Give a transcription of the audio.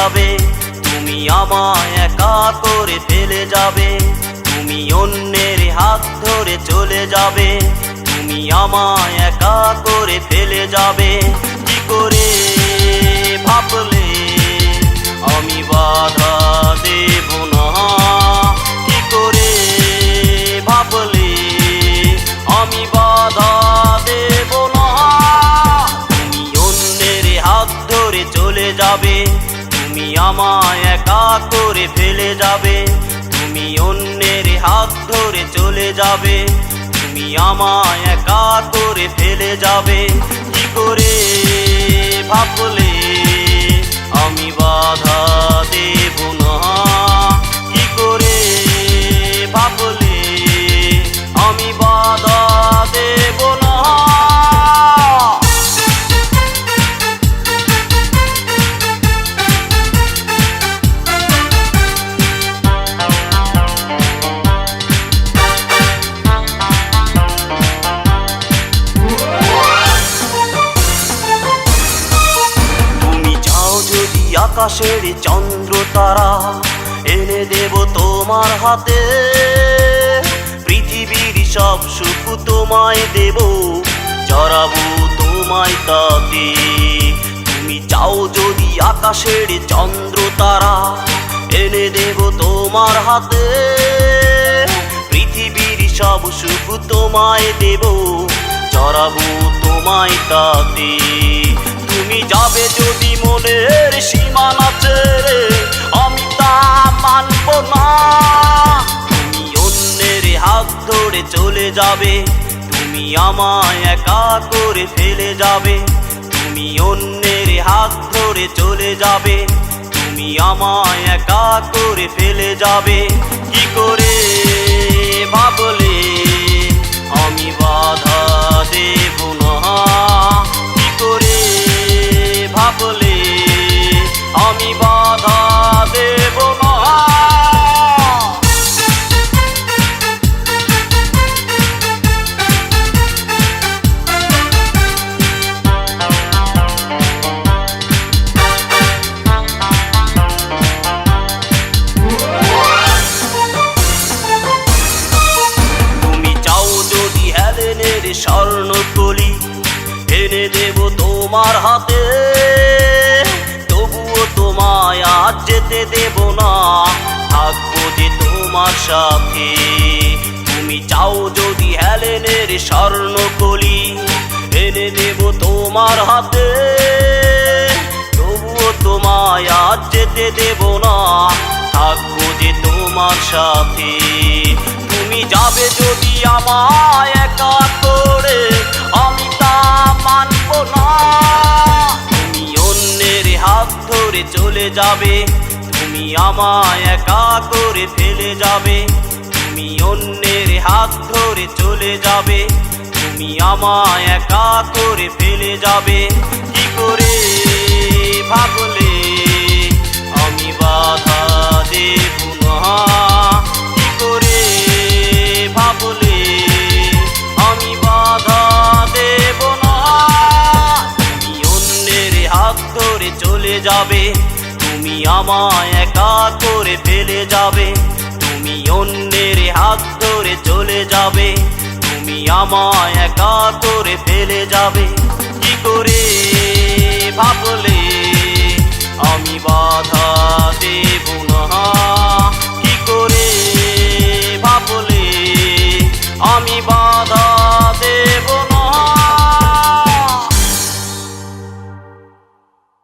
যাবে, তুমি আমায় একা করে ফেলে যাবে, তুমি অন্যের হাত ধরে চলে যাবে, তুমি আমায় একা করে ফেলে যাবে। কি করে ভাবলে আমি বাধা দেব না, কি করে ভাবলে আমি বাধা দেব না। তুমি অন্যের হাত ধরে চলে যাবে, তুমি আমায় একা করে ফেলে যাবে, তুমি অন্যের হাত ধরে চলে যাবে, তুমি আমায় একা করে ফেলে যাবে। কি করে ভাবলে আমি বাধা দেব না, কি করে ভাবলে আমি বাধা দেব না। আকাশের চন্দ্র তারা এনে দেব তোমার হাতে, পৃথিবীর সব সুখ তোমায় দেব, চড়াবো তোমায় তাতে। তুমি চাও যদি আকাশের চন্দ্র তারা এনে দেব তোমার হাতে, পৃথিবীর সব সুখ তোমায় দেব, চড়াবো তোমায় তাতে। তুমি যাবে যদি মনের সীমানা ছেড়ে, আমি তা মানব না। তুমি অন্যের হাত ধরে চলে যাবে, তুমি আমায় একা করে ফেলে যাবে, তুমি অন্যের হাত ধরে চলে যাবে, তুমি আমায় একা করে ফেলে যাবে। কি করে ভাবলে আমি বাধা দেব না, কি করে ভাবলে আমি বাধা দেব না। তুমি চাও যদি হেলেনের স্বর্ণকলি এনে দেব তোমার হাতে, তবুও তোমায় আজ যেতে দেব না, থাকবো যে তোমার সাথে। তুমি চাও যদি হেলেনের স্বর্ণকলি এনে দেব তোমার হাতে, তবুও তোমায় আজ যেতে দেব না, থাকবো যে তোমার সাথে। তুমি যাবে যদি আমায় একা করে, আমি তা মানব না। তুমি অন্যের হাত ধরে চলে যাবে, তুমি আমায় একা করে ফেলে যাবে, তুমি অন্যের হাত ধরে চলে যাবে, তুমি আমায় একা করে ফেলে যাবে। কি করে ভাবলে আমি বাধা দেব না, কি করে ভাবলে আমি বাধা দেব না। তুমি অন্যের হাত ধরে চলে যাবে, তুমি আমায় একা করে ফেলে যাবে, তুমি অন্যের হাত ধরে চলে যাবে, তুমি আমায় একা করে ফেলে যাবে। কি করে ভাবলে